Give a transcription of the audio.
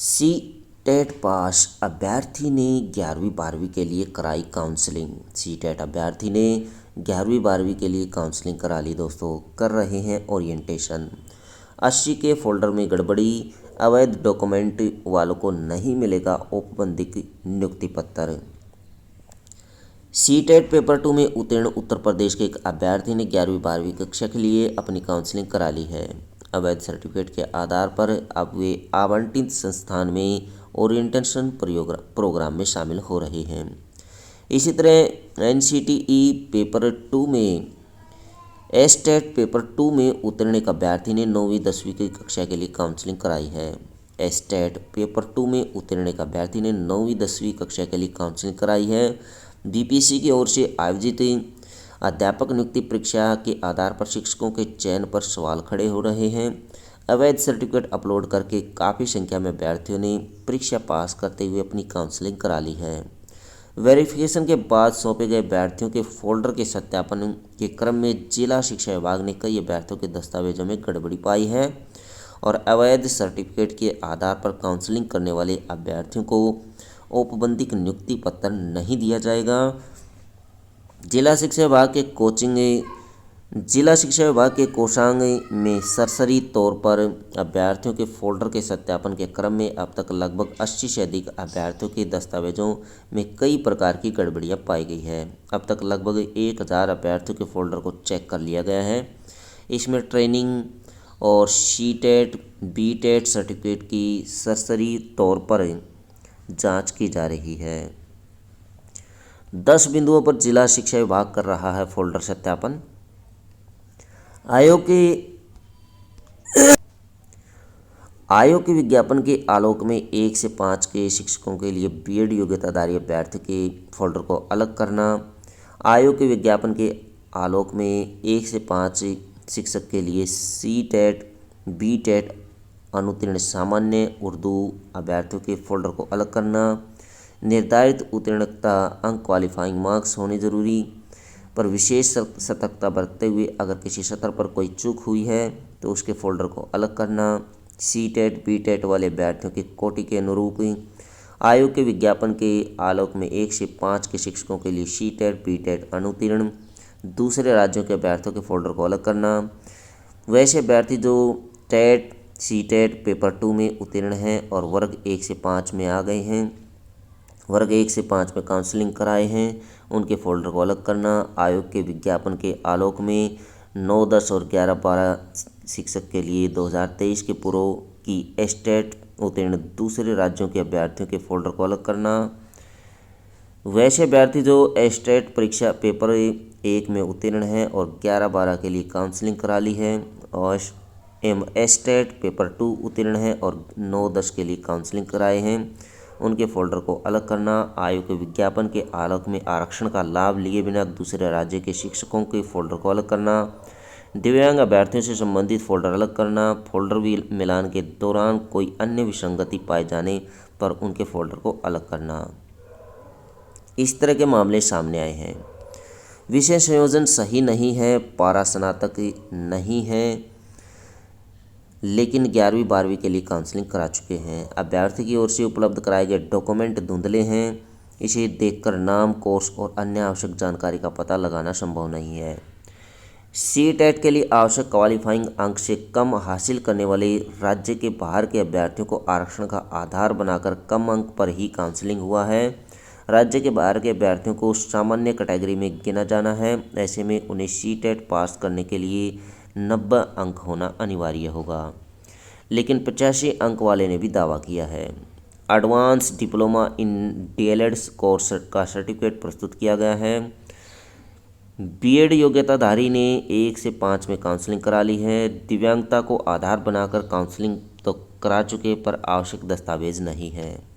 C TET pass अभ्यर्थी ने 11वीं 12वीं के लिए कराई काउंसलिंग। सी टेट अभ्यर्थी ने 11वीं 12वीं के लिए काउंसलिंग करा ली दोस्तों। कर रहे हैं ओरिएंटेशन। 80 के फोल्डर में गड़बड़ी, अवैध डॉक्यूमेंट वालों को नहीं मिलेगा औपबंधिक नियुक्ति पत्र। सी टेट पेपर 2 में उत्तीर्ण उत्तर प्रदेश के एक अभ्यर्थी ने 11वीं 12वीं कक्षा के लिए अपनी काउंसलिंग करा ली है। अवैध सर्टिफिकेट के आधार पर अब वे आवंटित संस्थान में ओरिएंटेशन प्रोग्राम में शामिल हो रहे हैं। इसी तरह एनसीटीई पेपर 2 में एसटेट पेपर 2 में उत्तीर्ण एक अभ्यर्थी ने 9वीं 10वीं की कक्षा के लिए काउंसलिंग कराई है। एसटेट पेपर 2 में उत्तीर्ण एक अभ्यर्थी ने 9वीं 10वीं कक्षा के लिए काउंसलिंग कराई है। बीपीएससी की ओर से आयोजित अध्यापक नियुक्ति परीक्षा के आधार पर शिक्षकों के चयन पर सवाल खड़े हो रहे हैं। अवैध सर्टिफिकेट अपलोड करके काफ़ी संख्या में अभ्यर्थियों ने परीक्षा पास करते हुए अपनी काउंसलिंग करा ली है। वेरिफिकेशन के बाद सौंपे गए अभ्यर्थियों के फोल्डर के सत्यापन के क्रम में जिला शिक्षा विभाग ने कई अभ्यर्थियों के दस्तावेजों में गड़बड़ी पाई है और अवैध सर्टिफिकेट के आधार पर काउंसलिंग करने वाले अभ्यर्थियों को औपबंधिक नियुक्ति पत्र नहीं दिया जाएगा। जिला शिक्षा विभाग के कोषांग में सरसरी तौर पर अभ्यर्थियों के फोल्डर के सत्यापन के क्रम में अब तक लगभग 80 से अधिक अभ्यर्थियों के दस्तावेजों में कई प्रकार की गड़बड़ियां पाई गई है। अब तक लगभग 1000 अभ्यर्थियों के फोल्डर को चेक कर लिया गया है। इसमें ट्रेनिंग और C TET B TET certificate की सरसरी तौर पर जांच की जा रही है। 10 बिंदुओं पर जिला शिक्षा विभाग कर रहा है फोल्डर सत्यापन। आयोग के विज्ञापन के आलोक में 1 से 5 के शिक्षकों के लिए बीएड योग्यताधारी अभ्यर्थी के फोल्डर को अलग करना। आयोग के विज्ञापन के आलोक में 1 से 5 शिक्षक के लिए सी टेट बी टेट अनुत्तीर्ण सामान्य उर्दू अभ्यर्थियों के फोल्डर को अलग करना। निर्धारित उत्तीर्णता अंक क्वालिफाइंग मार्क्स होने जरूरी, पर विशेष सतर्कता बरतते हुए अगर किसी सत्र पर कोई चूक हुई है तो उसके फोल्डर को अलग करना। सी टेट बी टेट वाले अभ्यर्थियों की कोटि के अनुरूप आयोग के विज्ञापन के आलोक में 1 से 5 के शिक्षकों के लिए सी टेट बी टेट अनुत्तीर्ण दूसरे राज्यों के अभ्यर्थियों के फोल्डर को अलग करना। वैसे अभ्यर्थी जो टेट सी टेट पेपर 2 में उत्तीर्ण हैं और वर्ग 1 से 5 में आ गए हैं, वर्ग 1 से 5 में काउंसलिंग कराए हैं, उनके फोल्डर को अलग करना। आयोग के विज्ञापन के आलोक में 9, 10 और 11, 12 शिक्षक के लिए 2023 के पूर्व की एस्टेट उत्तीर्ण दूसरे राज्यों के अभ्यर्थियों के फोल्डर को अलग करना। वैसे अभ्यर्थी जो एस्टेट परीक्षा पेपर 1 में उत्तीर्ण हैं और 11, 12 के लिए काउंसलिंग करा ली है और एस्टेट पेपर 2 उत्तीर्ण हैं और 9, 10 के लिए काउंसलिंग कराए हैं, उनके फोल्डर को अलग करना। आयोग के विज्ञापन के आलोक में आरक्षण का लाभ लिए बिना दूसरे राज्य के शिक्षकों के फोल्डर को अलग करना। दिव्यांग अभ्यर्थियों से संबंधित फोल्डर अलग करना। फोल्डर मिलान के दौरान कोई अन्य विसंगति पाए जाने पर उनके फोल्डर को अलग करना। इस तरह के मामले सामने आए हैं। विषय संयोजन सही नहीं है, पारा स्नातक नहीं है, लेकिन 11वीं 12वीं के लिए काउंसलिंग करा चुके हैं। अभ्यर्थी की ओर से उपलब्ध कराए गए डॉक्यूमेंट धुंधले हैं। इसे देखकर नाम, कोर्स और अन्य आवश्यक जानकारी का पता लगाना संभव नहीं है। सी टेट के लिए आवश्यक क्वालिफाइंग अंक से कम हासिल करने वाले राज्य के बाहर के अभ्यर्थियों को आरक्षण का आधार बनाकर कम अंक पर ही काउंसलिंग हुआ है। राज्य के बाहर के अभ्यर्थियों को सामान्य कैटेगरी में गिना जाना है। ऐसे में उन्हें सी टेट पास करने के लिए 90 अंक होना अनिवार्य होगा, लेकिन 85 अंक वाले ने भी दावा किया है। Advance diploma in DElEd course का सर्टिफिकेट प्रस्तुत किया गया है। बीएड योग्यताधारी ने 1 से 5 में काउंसलिंग करा ली है। दिव्यांगता को आधार बनाकर काउंसलिंग तो करा चुके, पर आवश्यक दस्तावेज नहीं है।